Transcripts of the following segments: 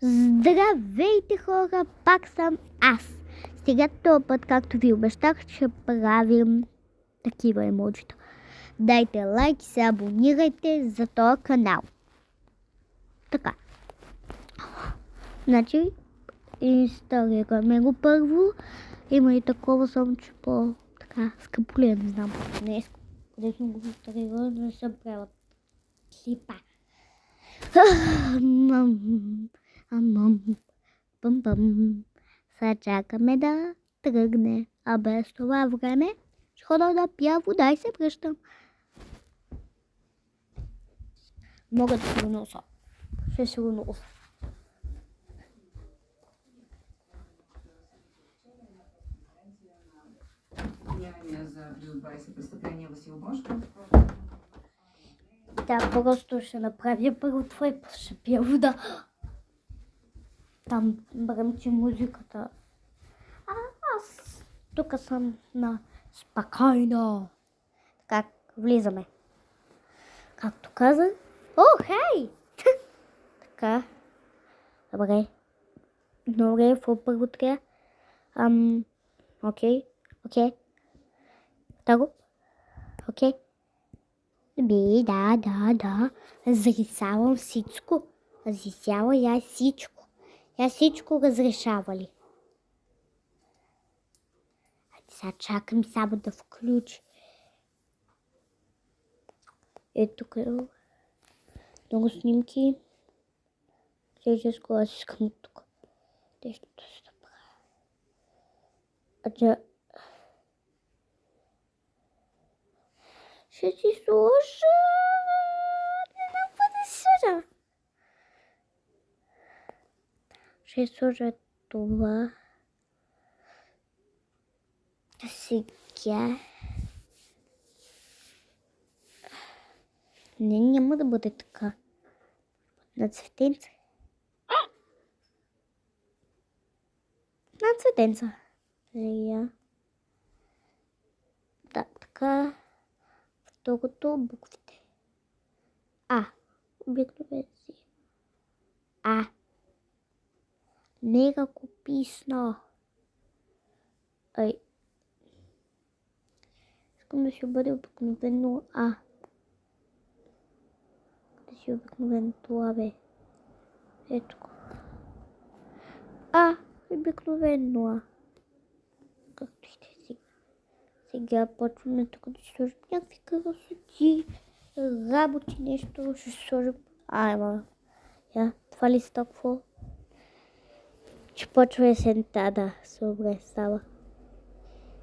Здравейте, хора, пак съм аз. Сега този път, както ви обещах, ще правим такива емоджита. Дайте лайк и се абонирайте за този канал. Така. Значи, инсталираме го първо. Има и такова, само че по-така скъполия, не знам. Не е скъпо. Къде съм го инсталирала, не съм правила клипа. Пъм. Сега чакаме да тръгне. А без това време ще хода да пия вода и се връщам. Мога да се го носа. Ще се го носа. За близо 20 престъпления Васил Божков. Да, просто ще направя първо това и ще пия вода. Там бръмчи музиката. Аз тук съм на спокойно. Така, влизаме. Както казах. О, хей! Така. Добре. Какво първо трябва? Окей. Таго? Окей. Да. Разрешавам всичко. Разрешава я всичко. Я всичко разрешавали. Сега чакам само да включи. Ето тук много снимки. Всичко аз искам тук. Нещо да се направя. Ще си сложа. Не знам какво да си сложа. Ще сложа това. Сега. Не, няма да бъде така. На цветенца. Сега. Да, така. Второто буквите. Обикновено си. Не ръкописно. Искам да си бъде обикновено Да си обикновено това, бе. Ето го. Обикновено Както и да си. Сега почваме тук да си сложим някакви красоти, работи, нещо. Ще сложим. Това ли стопво? Ще почва есента, да. Добре, става.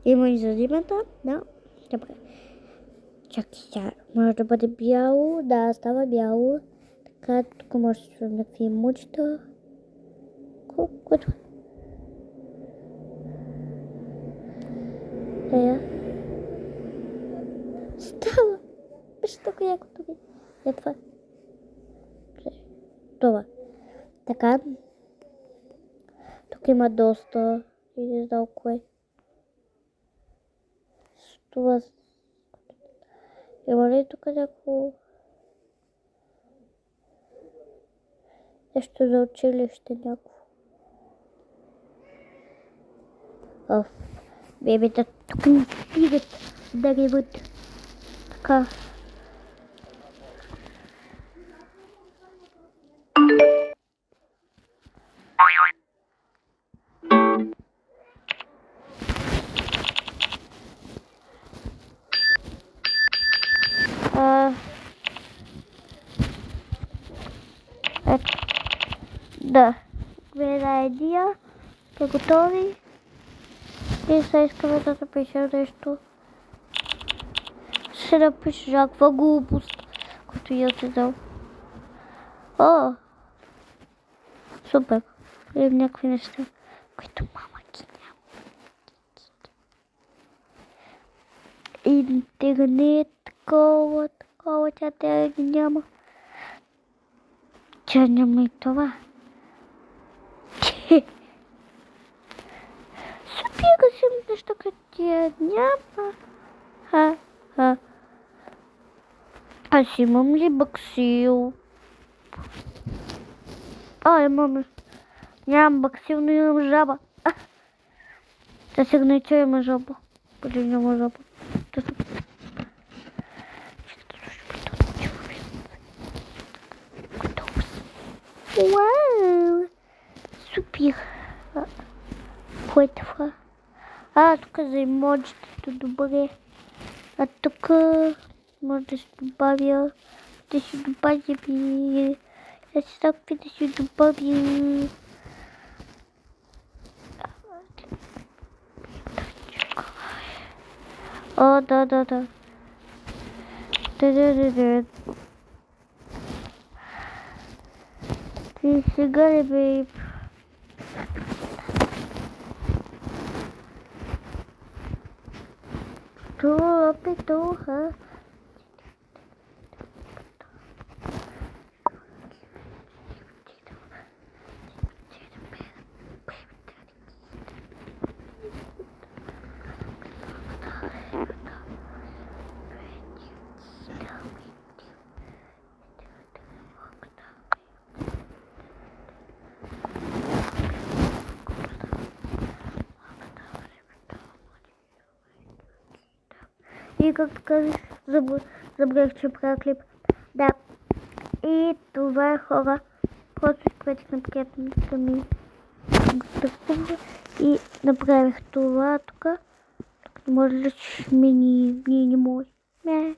Има и за зимата. Да. Добре. Чакай сега. Може да бъде бяло. Да, става бяло. Така, тук може да сложим някакви емоджита. Което? Става. Беше толкова якото ми. Това. Така. Тук има доста. И не знам кое. Това. Има ли тук някакво нещо за училище някакво? Бебета тук не стигат да реват. Така. Да. Гледай идея. Сте готови? И сега искаме да напиша нещо. Ще напиша някаква глупост, като я се дам. Супер. Или някакви неща, които мама ги няма. Интернет, такова, тя ги няма. Тя няма и това. Супер, съм нещо като тя няма. Аз имам ли баксил? Имаме. Нямам бък, силно имам жаба. Да сигнайче има жаба. Къде няма жаба? Вау! Супер! Кое е това? Тук за емоджитето, добре. А тук може да се добавя. Да си добавя. Аз си какви да си добавя. О, да. Да. Ти сега ли, бейб? Това петуха. И както казах, забравих, че правя клип. Да. И това е, хора. Просто изпратих на приятелите ми и направих това тук. Може да смени не може. Не.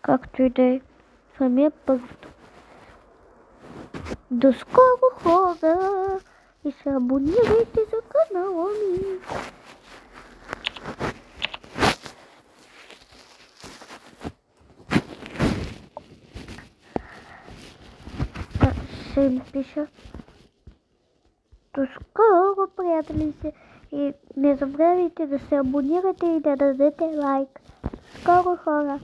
Както и да е. Това е първото. До скоро, хора! И се абонирайте за канала ми. Ще им пиша. До скоро, приятели се. И не забравяйте да се абонирате и да дадете лайк. До скоро, хора!